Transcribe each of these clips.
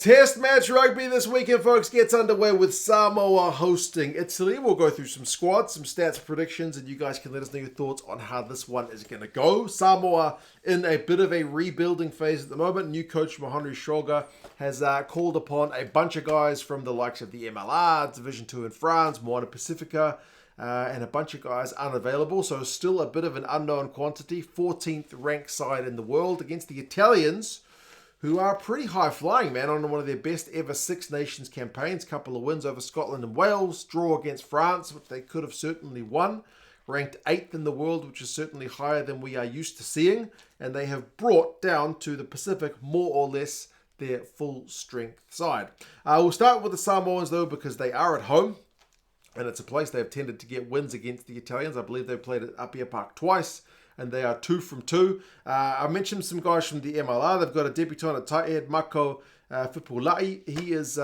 Test match rugby this weekend, folks, gets underway with Samoa hosting Italy. We'll go through some squads, some stats, predictions, and you guys can let us know your thoughts on how this one is going to go. Samoa in a bit of a rebuilding phase at the moment. New coach Mahonri Shoga has called upon a bunch of guys from the likes of the MLR, Division 2 in France, Moana Pacifica, and a bunch of guys unavailable. So still a bit of an unknown quantity. 14th ranked side in the world against the Italians, who are pretty high-flying, man, on one of their best ever Six Nations campaigns. Couple of wins over Scotland and Wales, draw against France, which they could have certainly won. Ranked 8th in the world, which is certainly higher than we are used to seeing. And they have brought down to the Pacific more or less their full-strength side. We'll start with the Samoans, though, because they are at home. And it's a place they have tended to get wins against the Italians. I believe they've played at Apia Park twice, and they are 2 from 2. I mentioned some guys from the MLR. They've got a debutant at tight head, Mako Fepuleai. He is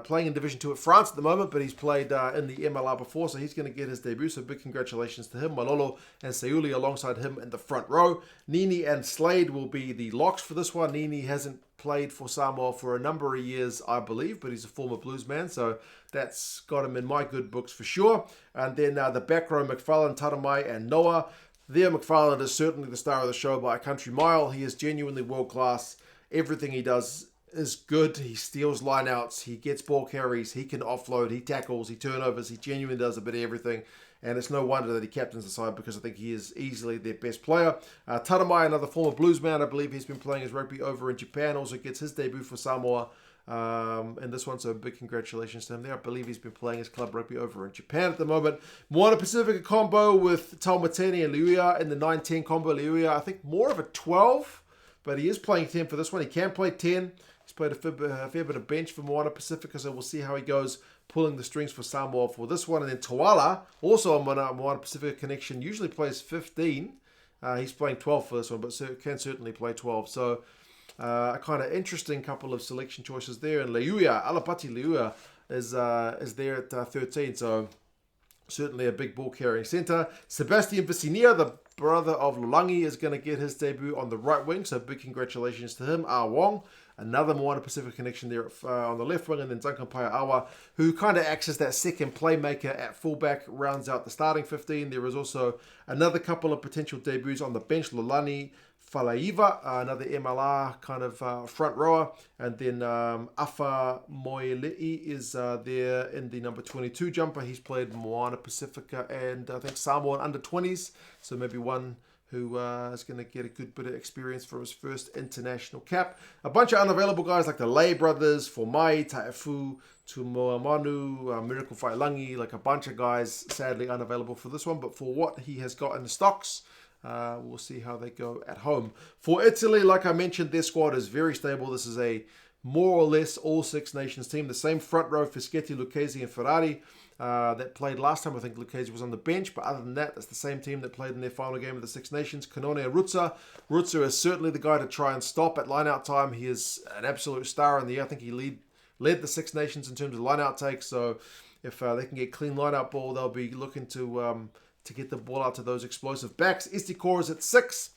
playing in Division 2 at France at the moment, but he's played in the MLR before, so he's going to get his debut. So big congratulations to him. Malolo and Seiuli alongside him in the front row. Nee-Nee and Slade will be the locks for this one. Nee-Nee hasn't played for Samoa for a number of years, I believe, but he's a former Blues man, so that's got him in my good books for sure. And then the back row, McFarland, Taramai, and Noah. Theo McFarland is certainly the star of the show by a country mile. He is genuinely world-class. Everything he does is good. He steals lineouts. He gets ball carries. He can offload. He tackles. He turnovers. He genuinely does a bit of everything. And it's no wonder that he captains the side, because I think he is easily their best player. Taramai, another former Blues man, I believe he's been playing his rugby over in Japan, also gets his debut for Samoa in this one, so big congratulations to him there. I believe he's been playing his club rugby over in Japan at the moment. Moana Pacifica combo with Taumateine and Leiua in the 9-10 combo. Leiua, I think, more of a 12, but he is playing 10 for this one. He can play 10. He's played a fair bit of bench for Moana Pacifica, so we'll see how he goes pulling the strings for Samoa for this one. And then Tuala, also a Moana Pacifica connection, usually plays 15. He's playing 12 for this one, but can certainly play 12. So a kind of interesting couple of selection choices there. And Leiua, Alapati Leiua is there at 13. So certainly a big ball carrying centre. Sebastian Visinia, the brother of Lolani, is going to get his debut on the right wing. So big congratulations to him. Wong, another Moana Pacific connection there on the left wing. And then Duncan Paiaaua, who kind of acts as that second playmaker at fullback, rounds out the starting 15. There is also another couple of potential debuts on the bench. Lolani, Faleiva, another MLR kind of front rower. And then Afa Moelei is there in the number 22 jumper. He's played Moana Pacifica and I think Samoa under 20s. So maybe one who is going to get a good bit of experience for his first international cap. A bunch of unavailable guys like the Lei brothers, Formai, Taefu, Manu, Miracle Whailangi, like a bunch of guys sadly unavailable for this one. But for what he has got in the stocks, we'll see how they go at home. For Italy, like I mentioned, their squad is very stable. This is a more or less all Six Nations team. The same front row, Fischetti, Lucchesi, and Ferrari that played last time. I think Lucchesi was on the bench, but other than that, that's the same team that played in their final game of the Six Nations. Canone and Rutsa. Rutsa is certainly the guy to try and stop at line-out time. He is an absolute star in the year. I think he led the Six Nations in terms of line-out takes. So if they can get clean line-out ball, they'll be looking to get the ball out to those explosive backs. Istikor is at 6.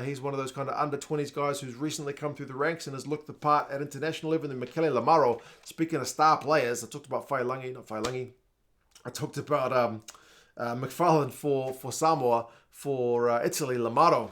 He's one of those kind of under-20s guys who's recently come through the ranks and has looked the part at international level. And Michele Lamaro, speaking of star players, I talked about I talked about McFarland for Samoa. For Italy, Lamaro,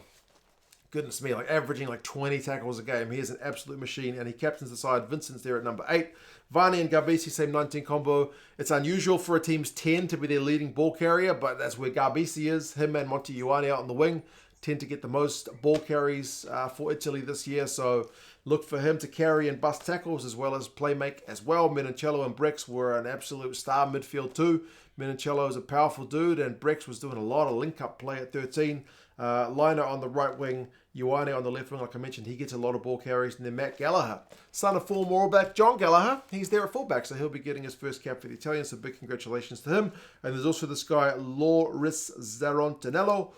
goodness me, like averaging like 20 tackles a game. He is an absolute machine, and he captains the side. Vincent's there at number 8. Varney and Garbisi, same 19 combo. It's unusual for a team's 10 to be their leading ball carrier, but that's where Garbisi is. Him and Monty Ioane out on the wing tend to get the most ball carries for Italy this year, so look for him to carry and bust tackles as well as play make as well. Menincello and Brex were an absolute star midfield too. Menincello is a powerful dude, and Brex was doing a lot of link-up play at 13. Liner on the right wing, Ioane on the left wing, like I mentioned, he gets a lot of ball carries. And then Matt Gallagher, son of former All Black John Gallagher, he's there at fullback, so he'll be getting his first cap for the Italians, so big congratulations to him. And there's also this guy, Loris Zarontinello.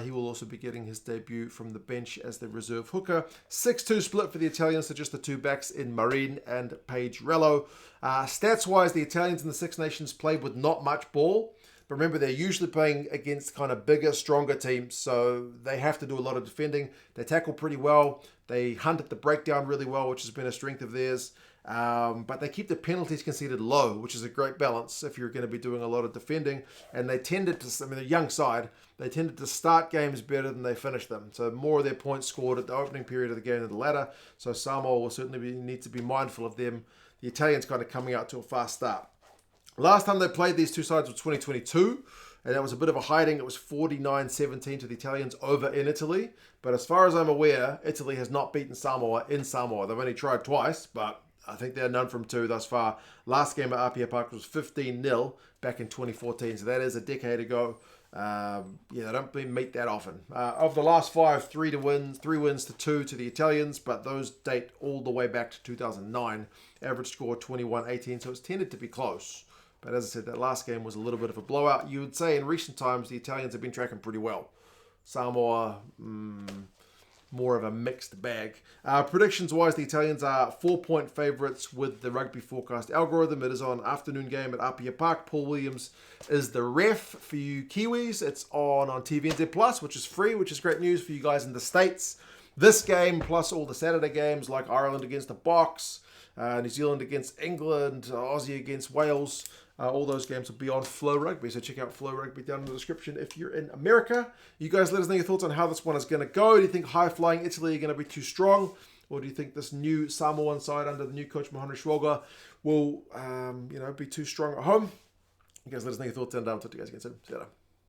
He will also be getting his debut from the bench as the reserve hooker. 6-2 split for the Italians, so just the two backs in Marine and Page-Relo. Stats-wise, the Italians in the Six Nations played with not much ball. But remember, they're usually playing against kind of bigger, stronger teams, so they have to do a lot of defending. They tackle pretty well. They hunt at the breakdown really well, which has been a strength of theirs. But they keep the penalties conceded low, which is a great balance if you're going to be doing a lot of defending. And they tended to, the young side, they tended to start games better than they finish them. So more of their points scored at the opening period of the game than the latter. So Samoa will certainly need to be mindful of them. The Italians kind of coming out to a fast start. Last time they played these two sides was 2022. And that was a bit of a hiding. It was 49-17 to the Italians over in Italy. But as far as I'm aware, Italy has not beaten Samoa in Samoa. They've only tried twice, but I think they're none from two thus far. Last game at Apia Park was 15-0 back in 2014. So that is a decade ago. They don't meet that often. Of the last five, three wins to 2 to the Italians, but those date all the way back to 2009. Average score 21-18, so it's tended to be close. But as I said, that last game was a little bit of a blowout. You would say in recent times the Italians have been tracking pretty well. Samoa, more of a mixed bag. Predictions-wise, the Italians are 4-point favourites with the Rugby Forecast algorithm. It is on afternoon game at Apia Park. Paul Williams is the ref for you Kiwis. It's on TVNZ Plus, which is free, which is great news for you guys in the States. This game, plus all the Saturday games like Ireland against the Box, New Zealand against England, Aussie against Wales. All those games will be on Flow Rugby, so check out Flow Rugby down in the description if you're in America. You guys let us know your thoughts on how this one is going to go. Do you think high-flying Italy are going to be too strong? Or do you think this new Samoan side under the new coach, Mahonri Schwoga, will be too strong at home? You guys let us know your thoughts down. Talk to you guys again soon. See you later.